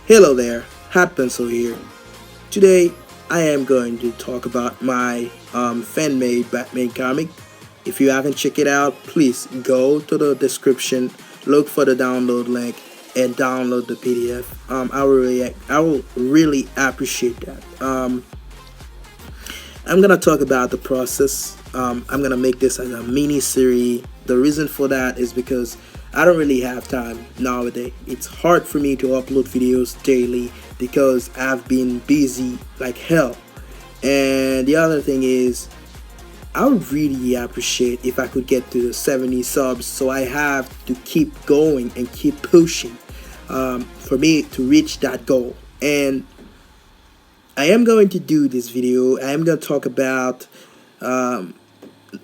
Hello there, HOTpencil here. Today I am going to talk about my fan-made Batman comic. If you haven't checked it out, please go to the description, look for the download link, and download the PDF. I will really appreciate that. I'm gonna talk about the process. I'm gonna make this as a mini series. The reason for that is because I don't really have time nowadays. It's hard for me to upload videos daily because I've been busy like hell. And the other thing is, I would really appreciate if I could get to the 70 subs, so I have to keep going and keep pushing for me to reach that goal. And I am going to do this video. I am going to talk about um,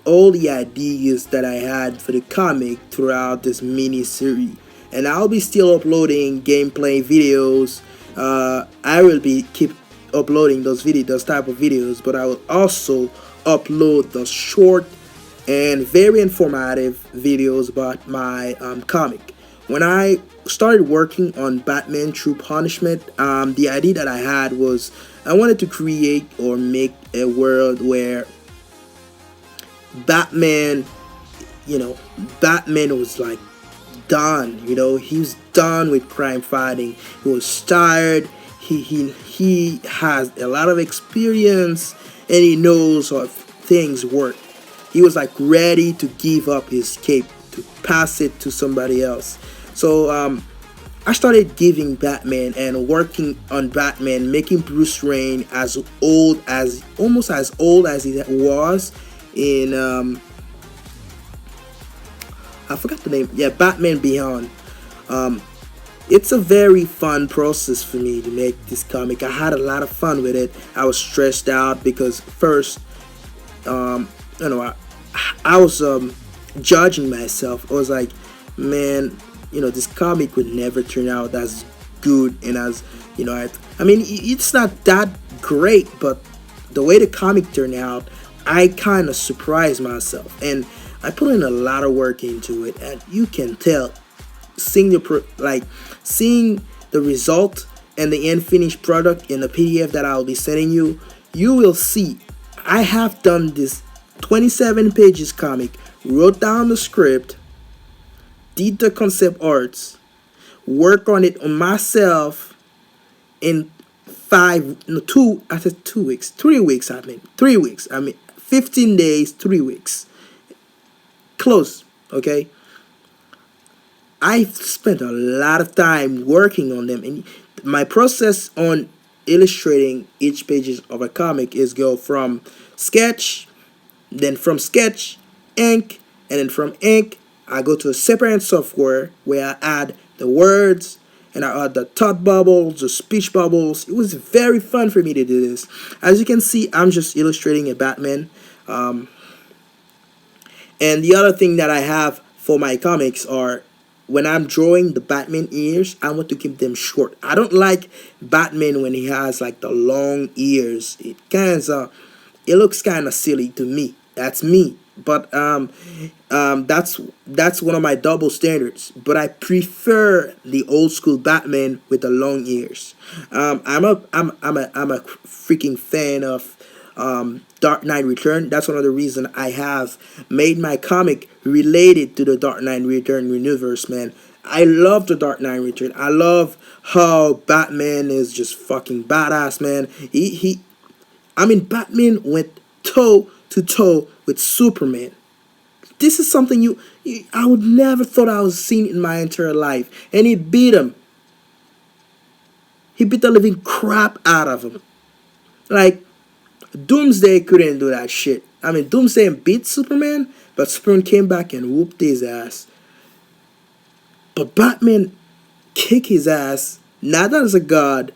all the ideas that I had for the comic throughout this mini series, and I'll be still uploading gameplay videos. I will be keep uploading those type of videos, but I will also upload the short and very informative videos about my comic. When I started working on Batman True Punishment, the idea that I had was I wanted to create or make a world where Batman, Batman was like done. He was done with crime fighting. He was tired. He has a lot of experience and he knows how things work. He was like ready to give up his cape to pass it to somebody else. So I started giving Batman and working on Batman, making Bruce Wayne almost as old as he was in I forgot the name. Yeah, Batman Beyond. Um, it's a very fun process for me to make this comic. I had a lot of fun with it. I was stressed out because first, um, you know, I, I was judging myself. I was like, man, this comic would never turn out as good and as I mean, it's not that great, but the way the comic turned out, I kind of surprised myself, and I put in a lot of work into it, and you can tell, seeing the result and the end finished product in the PDF that I'll be sending you. You will see I have done this 27 pages comic, wrote down the script, did the concept arts, work on it on myself in five no two I said 2 weeks, 3 weeks. I mean 3 weeks. I mean 15 days, 3 weeks. Close. Okay. I spent a lot of time working on them, and my process on illustrating each pages of a comic is go from sketch, then from sketch, ink, and then from ink I go to a separate software where I add the words and I add the thought bubbles, the speech bubbles. It was very fun for me to do this. As you can see, I'm just illustrating a Batman. Um, and the other thing that I have for my comics are when I'm drawing the Batman ears, I want to keep them short. I don't like Batman when he has like the long ears. It looks kind of silly to me. That's me. But that's one of my double standards. But I prefer the old school Batman with the long ears. I'm a freaking fan of Dark Knight Return. That's one of the reasons I have made my comic related to the Dark Knight Return universe, man. I love the Dark Knight Return. I love how Batman is just fucking badass, man. I mean, Batman went toe to toe with Superman. This is something I would never thought I was seeing in my entire life. And he beat him. He beat the living crap out of him. Like, Doomsday couldn't do that shit. I mean, Doomsday beat Superman, but Superman came back and whooped his ass. But Batman kicked his ass, not as a god,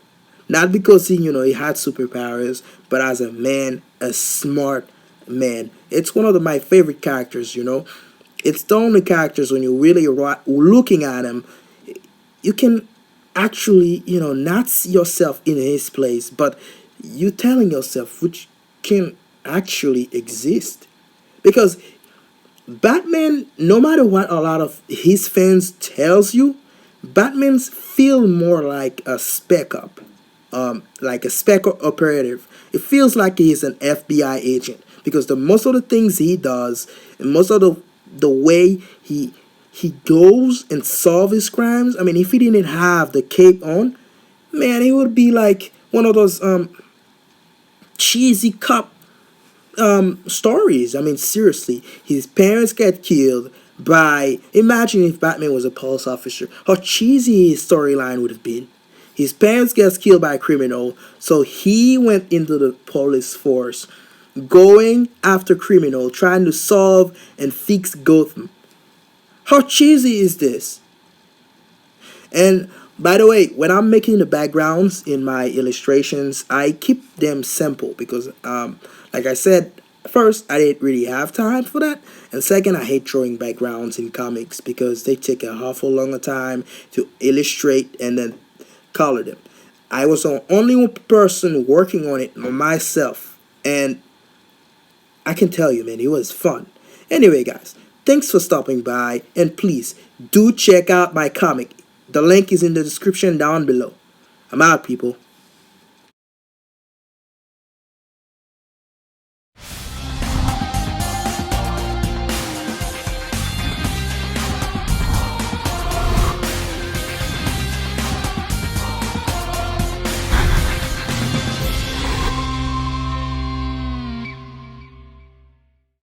not because he had superpowers, but as a man, a smart man. It's one of my favorite characters. It's the only characters when you're really looking at him, you can actually, not see yourself in his place, but you telling yourself which can actually exist. Because Batman, no matter what a lot of his fans tells you, Batman's feel more like a spec up, like a spec operative. It feels like he's an FBI agent because the most of the things he does and most of the way he goes and solve his crimes. I mean, if he didn't have the cape on, man, he would be like one of those cheesy cop stories. I mean, seriously, his parents get killed by. Imagine if Batman was a police officer, how cheesy his storyline would have been. His parents gets killed by a criminal, so he went into the police force, going after criminal, trying to solve and fix Gotham. How cheesy is this? And by the way, when I'm making the backgrounds in my illustrations, I keep them simple because, like I said, first, I didn't really have time for that. And second, I hate drawing backgrounds in comics because they take a awful longer time to illustrate and then color them. I was the only one person working on it myself. And I can tell you, man, it was fun. Anyway, guys, thanks for stopping by. And please do check out my comic. The link is in the description down below. I'm out, people.